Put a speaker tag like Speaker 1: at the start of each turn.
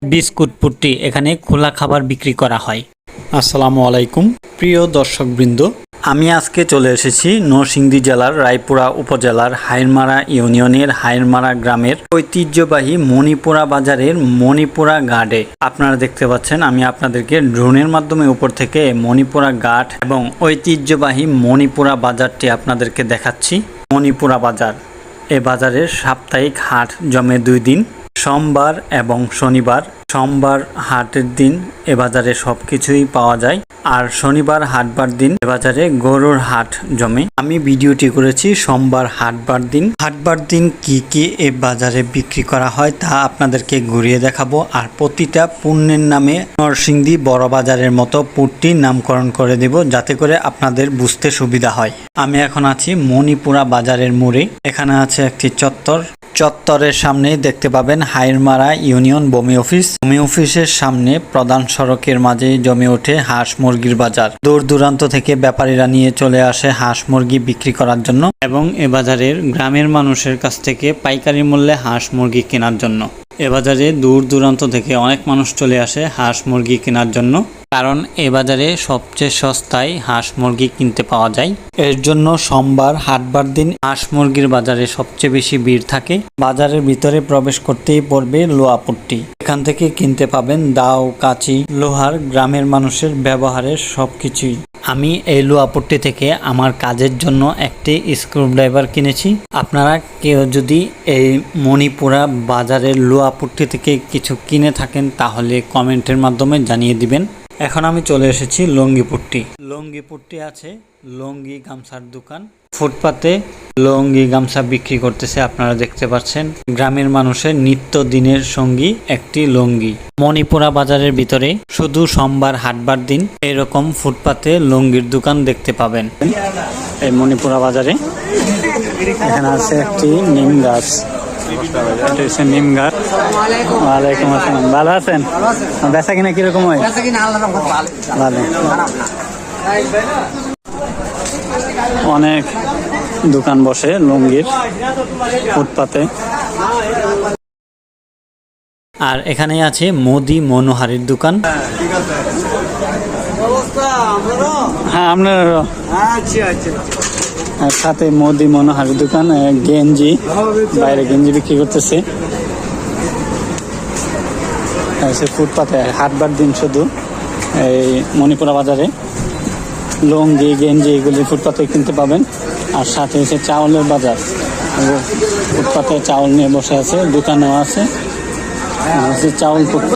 Speaker 1: Biscuit putty এখানে খোলা খাবার বিক্রি করা হয়। আসসালামু আলাইকুম প্রিয় দর্শকবৃন্দ, আমি আজকে চলে এসেছি নরসিংদী জেলার রায়পুরা উপজেলার হাইরমারা ইউনিয়নের হাইরমারা গ্রামের ঐতিহ্যবাহী মণিপুরা বাজারের মণিপুরা ঘাটে। আপনারা দেখতে পাচ্ছেন আমি আপনাদেরকে ড্রোনের মাধ্যমে উপর থেকে মণিপুরা ঘাট এবং ঐতিহ্যবাহী মণিপুরা বাজারটি আপনাদেরকে দেখাচ্ছি। মণিপুরা বাজার, এ বাজারের সাপ্তাহিক হাট জমে 2 দিন, সোমবার এবং শনিবার। সোমবার হাটের দিন এ বাজারে সবকিছুই পাওয়া যায়, আর শনিবার হাটবার দিন এ বাজারে গরুর হাট জমে। আমি ভিডিওটি করেছি সোমবার হাটবার দিন। হাটবার দিন কি কি এ বাজারে বিক্রি করা হয় তা আপনাদেরকে ঘুরিয়ে দেখাবো, আর প্রতিটা পণ্যের নামে নরসিংদী বড় বাজারের মতো পুট্টির নামকরণ করে দেব, যাতে করে আপনাদের বুঝতে সুবিধা হয়। আমি এখন আছি মণিপুরা বাজারের মোড়ে। এখানে আছে একটি চত্বরের সামনেই দেখতে পাবেন হাইরমারা ইউনিয়ন ভূমি অফিস। ভূমি অফিসের সামনে প্রধান সড়কের মাঝেই জমে ওঠে হাঁস মুরগির বাজার। দূর দূরান্ত থেকে ব্যাপারীরা নিয়ে চলে আসে হাঁস মুরগি বিক্রি করার জন্য, এবং এ বাজারের গ্রামের মানুষের কাছ থেকে পাইকারি মূল্যে হাঁস মুরগি কেনার জন্য। এ বাজারে দূর দূরান্ত থেকে অনেক মানুষ চলে আসে হাঁস মুরগি কেনার জন্য, কারণ এ বাজারে সবচেয়ে সস্তায় হাঁস মুরগি কিনতে পাওয়া যায়। এর জন্য সোমবার হাটবার দিন হাঁস মুরগির বাজারে সবচেয়ে বেশি ভিড় থাকে। বাজারের ভিতরে প্রবেশ করতেই পড়বে লোহাপুট্টি। এখান থেকে কিনতে পাবেন দাও, কাঁচি, লোহার গ্রামের মানুষের ব্যবহারের সবকিছুই। আমি এই লোহাপুট্টি থেকে আমার কাজের জন্য একটি স্ক্রুড্রাইভার কিনেছি। আপনারা কেউ যদি এই মণিপুরা বাজারের লোহাপুট্টি থেকে কিছু কিনে থাকেন তাহলে কমেন্টের মাধ্যমে জানিয়ে দিবেন। এখন আমি চলে এসেছি লঙ্গিপুট্টি আছে লঙ্গি গামছার দোকান। ফুটপাতে লঙ্গি গামছা বিক্রি করতেছে, আপনারা দেখতে পাচ্ছেন। গ্রামের মানুষের নিত্য দিনের সঙ্গী একটি লঙ্গি। মণিপুরা বাজারের ভিতরে শুধু সোমবার হাটবার দিন এরকম ফুটপাতে লঙ্গির দোকান দেখতে পাবেন। এই মণিপুরা বাজারে এখানে আছে একটি নিম গাছ। নিম গাছ। ওয়ালাইকুম আসসালাম, ভালো আছেন? বেচা কিনা কিরকম হয়? ভালো। অনেক দোকান বসে লুঙ্গির ফুটপাতে। আর এখানে আছে মোদি মনোহারির দোকান। হ্যাঁ, আপনার সাথে মোদি মনোহারির দোকান। গেঞ্জি, বাইরে গেঞ্জি বিক্রি করতেছে। ফুটপাতে হাটবার দিন শুধু এই মণিপুরা বাজারে লুঙ্গি, গেঞ্জি এগুলি ফুটপাতে কিনতে পাবেন। আর সাথে হচ্ছে চাউলের বাজার, ফুটপাতে চাউল নিয়ে বসে আছে, দোকানেও আছে চাউল।